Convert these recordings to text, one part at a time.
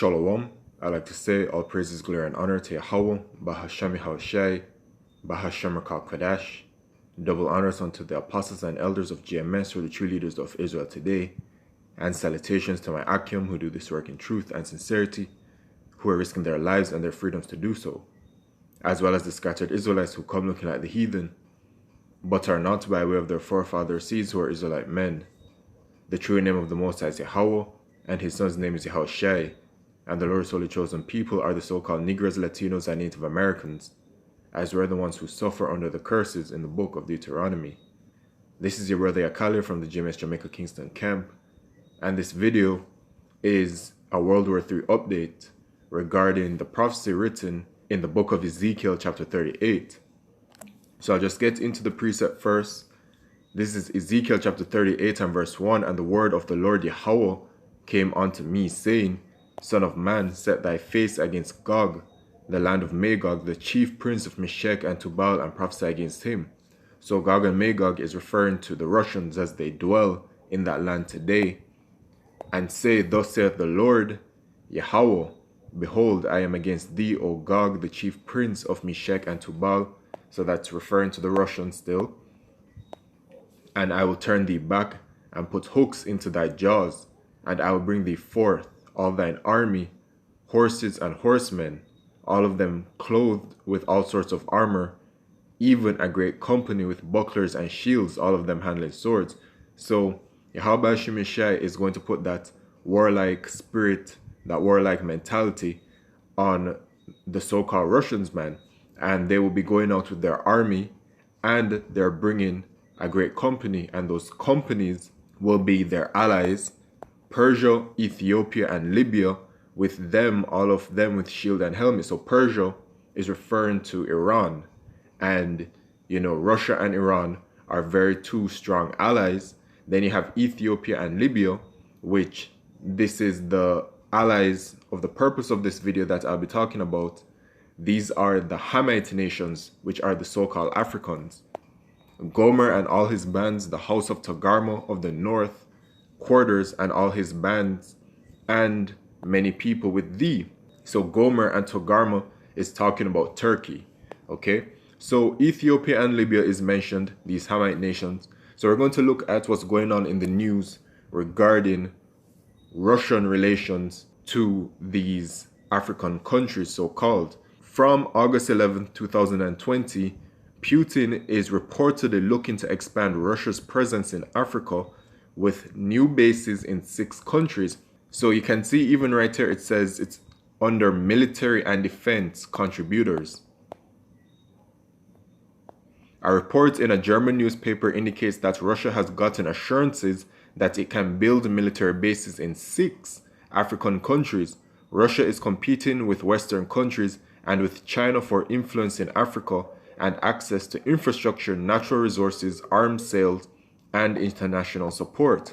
Shalom. I like to say all praises, glory, and honor to Yahweh, Bahasham Yahushai, Bahasham Rakal Kadash. Double honors unto the apostles and elders of GMS, or the true leaders of Israel today, and salutations to my Akim who do this work in truth and sincerity, who are risking their lives and their freedoms to do so, as well as the scattered Israelites who come looking like the heathen, but are not by way of their forefathers' seeds who are Israelite men. The true name of the Most High is Yahweh, and his son's name is Yahushai, and the Lord's holy chosen people are the so-called Negroes, Latinos, and Native Americans, as we're the ones who suffer under the curses in the book of Deuteronomy. This is your brother Yakali from the GMS Jamaica Kingston camp, and this video is a World War III update regarding the prophecy written in the book of Ezekiel chapter 38. So I'll just get into the precept first. This is Ezekiel chapter 38 and verse 1, and the word of the Lord Yahweh came unto me, saying, Son of man, set thy face against Gog, the land of Magog, the chief prince of Meshech and Tubal, and prophesy against him. So Gog and Magog is referring to the Russians as they dwell in that land today, and say, Thus saith the Lord Yahweh, Behold, I am against thee, O Gog, the chief prince of Meshech and Tubal. So that's referring to the Russians still. And I will turn thee back and put hooks into thy jaws, and I will bring thee forth all thine army, horses and horsemen, all of them clothed with all sorts of armor, even a great company with bucklers and shields, all of them handling swords. So Yahweh Shemeshai is going to put that warlike spirit, that warlike mentality on the so-called Russians, man. And they will be going out with their army, and they're bringing a great company, and those companies will be their allies, Persia, Ethiopia, and Libya, with them, all of them with shield and helmet. So Persia is referring to Iran, and Russia and Iran are very two strong allies. Then you have Ethiopia and Libya, which this is the allies of the purpose of this video that I'll be talking about. These are the Hamite nations, which are the so-called Africans. Gomer and all his bands, the house of Togarmah of the north, quarters and all his bands, and many people with thee. So Gomer and Togarmah is talking about Turkey. Okay, so Ethiopia and Libya is mentioned, these Hamite nations. So we're going to look at what's going on in the news regarding Russian relations to these African countries, so-called. From August 11, 2020, Putin is reportedly looking to expand Russia's presence in Africa with new bases in 6 countries. So you can see even right here, it says it's under military and defense contributors. A report in a German newspaper indicates that Russia has gotten assurances that it can build military bases in 6 African countries. Russia is competing with Western countries and with China for influence in Africa and access to infrastructure, natural resources, arms sales, and international support.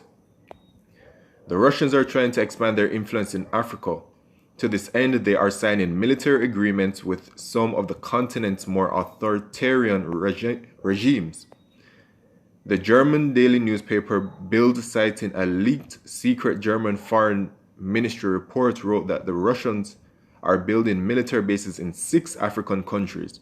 The Russians are trying to expand their influence in Africa. To this end, they are signing military agreements with some of the continent's more authoritarian regimes. The German daily newspaper Bild, citing a leaked secret German foreign ministry report, wrote that the Russians are building military bases in 6 African countries.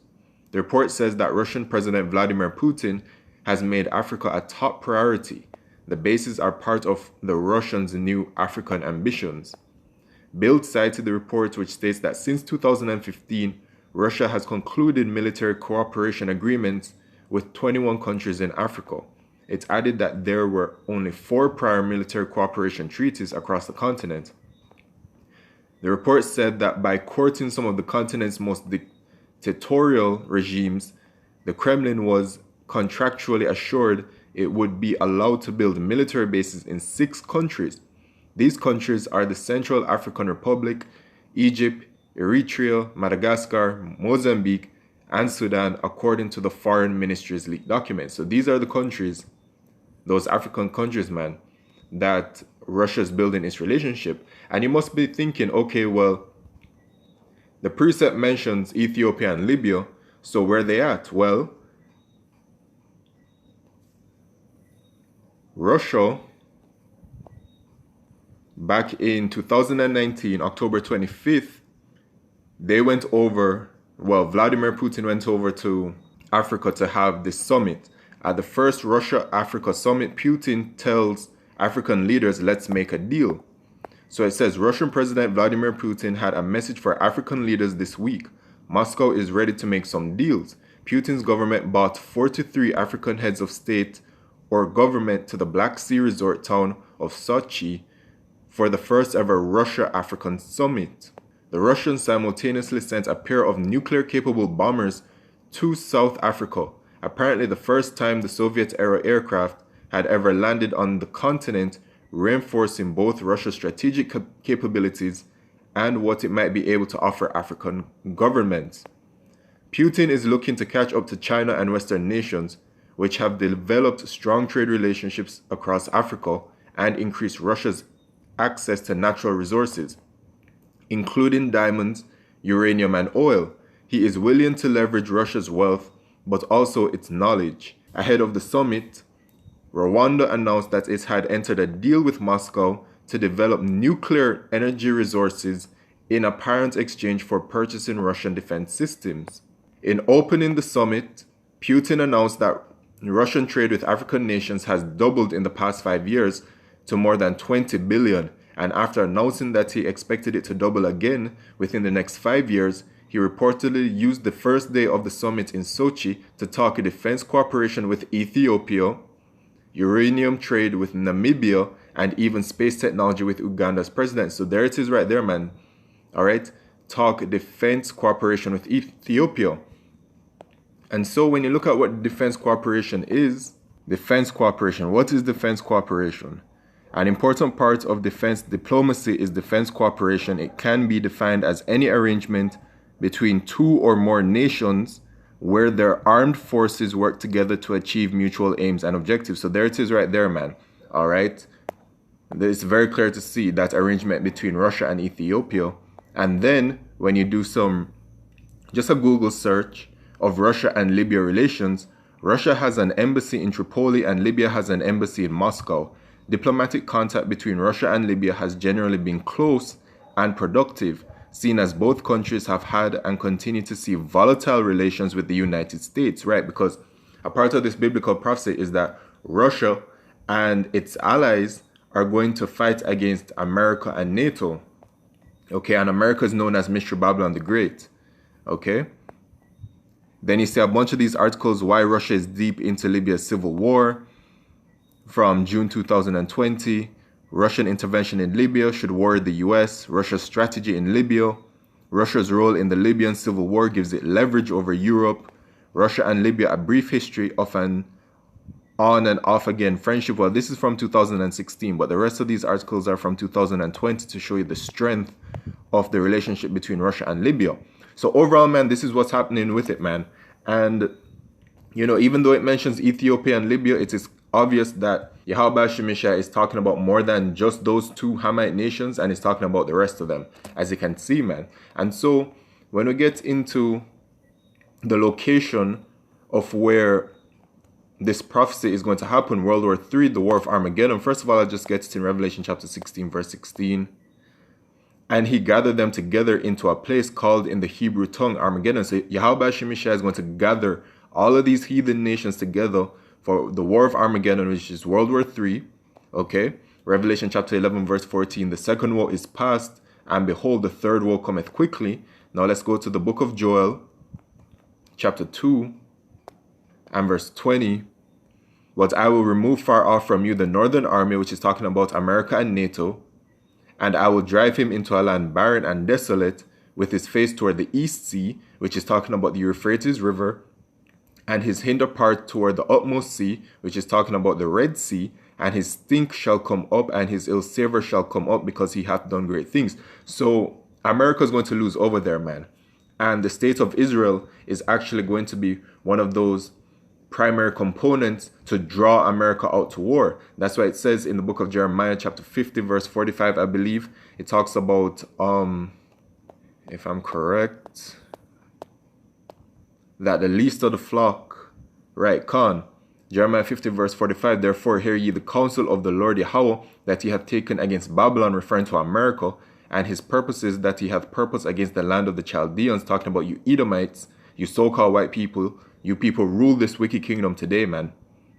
The report says that Russian President Vladimir Putin has made Africa a top priority. The bases are part of the Russians' new African ambitions. Bild cited the report, which states that since 2015, Russia has concluded military cooperation agreements with 21 countries in Africa. It added that there were only 4 prior military cooperation treaties across the continent. The report said that by courting some of the continent's most dictatorial regimes, the Kremlin was contractually assured it would be allowed to build military bases in 6 countries. These countries are the Central African Republic, Egypt, Eritrea, Madagascar, Mozambique, and Sudan, according to the Foreign Ministry's leaked documents. So these are the countries, those African countries, man, that Russia is building its relationship. And you must be thinking, okay, well, the precept mentions Ethiopia and Libya, so where are they at? Well, Russia back in 2019, October 25th, they went over, well, Vladimir Putin went over to Africa to have this summit. At the first Russia-Africa summit, Putin tells African leaders, let's make a deal. So it says, Russian President Vladimir Putin had a message for African leaders this week. Moscow is ready to make some deals. Putin's government bought 43 African heads of state or government to the Black Sea resort town of Sochi for the first ever Russia-African summit. The Russians simultaneously sent a pair of nuclear-capable bombers to South Africa, apparently the first time the Soviet-era aircraft had ever landed on the continent, reinforcing both Russia's strategic capabilities and what it might be able to offer African governments. Putin is looking to catch up to China and Western nations, which have developed strong trade relationships across Africa and increased Russia's access to natural resources, including diamonds, uranium, and oil. He is willing to leverage Russia's wealth, but also its knowledge. Ahead of the summit, Rwanda announced that it had entered a deal with Moscow to develop nuclear energy resources in apparent exchange for purchasing Russian defense systems. In opening the summit, Putin announced that Russian trade with African nations has doubled in the past 5 years to more than 20 billion, and after announcing that he expected it to double again within the next 5 years, he reportedly used the first day of the summit in Sochi to talk defense cooperation with Ethiopia, uranium trade with Namibia, and even space technology with Uganda's president. So there it is right there, man. All right, talk defense cooperation with Ethiopia. And so when you look at what defense cooperation is, what is defense cooperation? An important part of defense diplomacy is defense cooperation. It can be defined as any arrangement between two or more nations where their armed forces work together to achieve mutual aims and objectives. So there it is right there, man. All right. It's very clear to see that arrangement between Russia and Ethiopia. And then when you do just a Google search of Russia and Libya relations, Russia has an embassy in Tripoli and Libya has an embassy in Moscow. Diplomatic contact between Russia and Libya has generally been close and productive, seen as both countries have had and continue to see volatile relations with the United States, right? Because a part of this biblical prophecy is that Russia and its allies are going to fight against America and NATO. Okay, and America is known as Mystery Babylon the Great. Okay? Then you see a bunch of these articles why Russia is deep into Libya's civil war. From June 2020, Russian intervention in Libya should worry the US, Russia's strategy in Libya, Russia's role in the Libyan civil war gives it leverage over Europe, Russia and Libya, a brief history of an on and off again friendship. Well, this is from 2016, but the rest of these articles are from 2020 to show you the strength of the relationship between Russia and Libya. So overall, man, this is what's happening with it, man. And, you know, even though it mentions Ethiopia and Libya, it is obvious that Yahweh Shemisha is talking about more than just those two Hamite nations, and he's talking about the rest of them, as you can see, man. And so when we get into the location of where this prophecy is going to happen, World War III, the War of Armageddon, first of all, I'll just get it in Revelation chapter 16, verse 16. And he gathered them together into a place called in the Hebrew tongue Armageddon. So Yahweh Shemisha is going to gather all of these heathen nations together for the War of Armageddon, which is World War III. Okay, Revelation chapter 11, verse 14. The second woe is past, and behold, the third woe cometh quickly. Now let's go to the book of Joel, chapter 2, and verse 20. But I will remove far off from you the northern army, which is talking about America and NATO, and I will drive him into a land barren and desolate, with his face toward the east sea, which is talking about the Euphrates River, and his hinder part toward the utmost sea, which is talking about the Red Sea, and his stink shall come up, and his ill savor shall come up, because he hath done great things. So America is going to lose over there, man. And the state of Israel is actually going to be one of those primary components to draw America out to war. That's why it says in the book of Jeremiah, chapter 50, verse 45, I believe, it talks about, if I'm correct, that the least of the flock, right, Khan, Jeremiah 50 verse 45, therefore hear ye the counsel of the Lord Yahweh that he hath taken against Babylon, referring to America, and his purposes that he hath purposed against the land of the Chaldeans, talking about you Edomites, you so-called white people, you people rule this wicked kingdom today, man.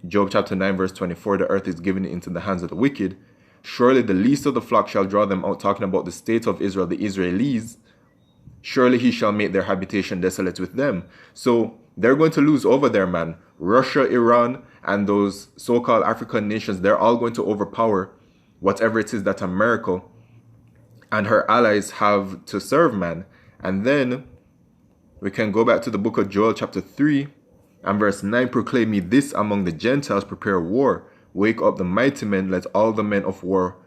Job chapter 9 verse 24, the earth is given into the hands of the wicked. Surely the least of the flock shall draw them out, talking about the state of Israel, the Israelis. Surely he shall make their habitation desolate with them. So they're going to lose over there, man. Russia, Iran, and those so-called African nations, they're all going to overpower whatever it is that America and her allies have to serve, man. And then we can go back to the book of Joel chapter 3 and verse 9. Proclaim me this among the Gentiles, prepare war. Wake up the mighty men, let all the men of war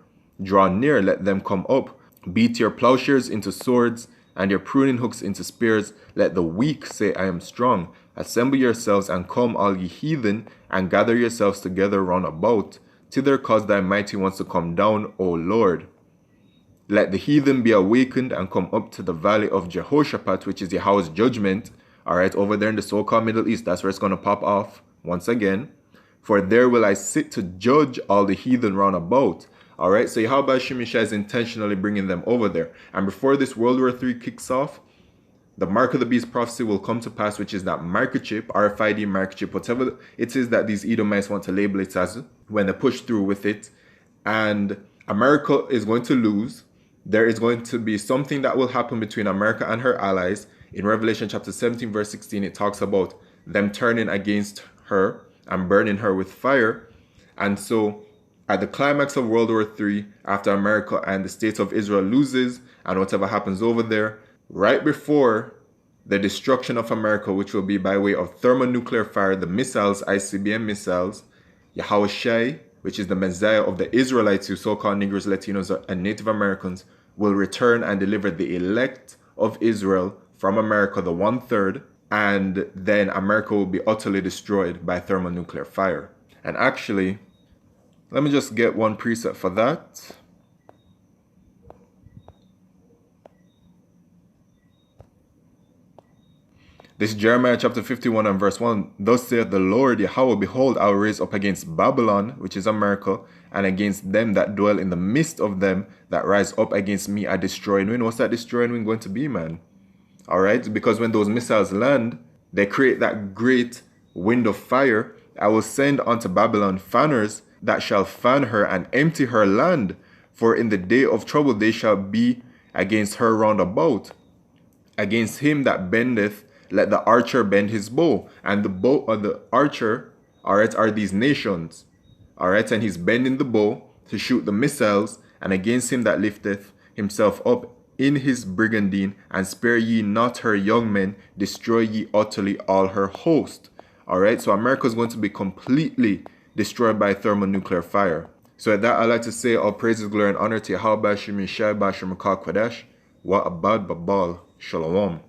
draw near, let them come up. Beat your plowshares into swords, and your pruning hooks into spears. Let the weak say, I am strong. Assemble yourselves and come, all ye heathen, and gather yourselves together round about. Thither cause thy mighty ones to come down, O Lord. Let the heathen be awakened and come up to the valley of Jehoshaphat, which is Yahweh's judgment. Alright, over there in the so-called Middle East, that's where it's going to pop off once again. For there will I sit to judge all the heathen round about. Alright, so Yahweh Shemisha is intentionally bringing them over there. And before this World War III kicks off, the Mark of the Beast prophecy will come to pass, which is that microchip, RFID microchip, whatever it is that these Edomites want to label it as, when they push through with it. And America is going to lose. There is going to be something that will happen between America and her allies. In Revelation chapter 17, verse 16, it talks about them turning against her and burning her with fire. And so at the climax of World War III, after America and the state of Israel loses and whatever happens over there, right before the destruction of America, which will be by way of thermonuclear fire, the missiles, ICBM missiles, Yahweh Shai, which is the Messiah of the Israelites, who so-called Negroes, Latinos, and Native Americans, will return and deliver the elect of Israel from America, the 1/3, and then America will be utterly destroyed by thermonuclear fire. And actually, let me just get one preset for that. This is Jeremiah chapter 51 and verse 1. Thus saith the Lord Yahweh, behold, I will raise up against Babylon, which is America, and against them that dwell in the midst of them that rise up against me a destroying wind. What's that destroying wind going to be, man? Alright, because when those missiles land, they create that great wind of fire. I will send unto Babylon fanners that shall fan her and empty her land. For in the day of trouble they shall be against her round about. Against him that bendeth, let the archer bend his bow. And the bow of the archer, alright, are these nations. Alright, and he's bending the bow to shoot the missiles. And against him that lifteth himself up in his brigandine, and spare ye not her young men, destroy ye utterly all her host. Alright, so America is going to be completely destroyed by thermonuclear fire. So at that, I'd like to say all praises, glory, and honor to Yahweh Bashim Yishai Bashim Makal Kodesh. Wa Abad Babal Shalom.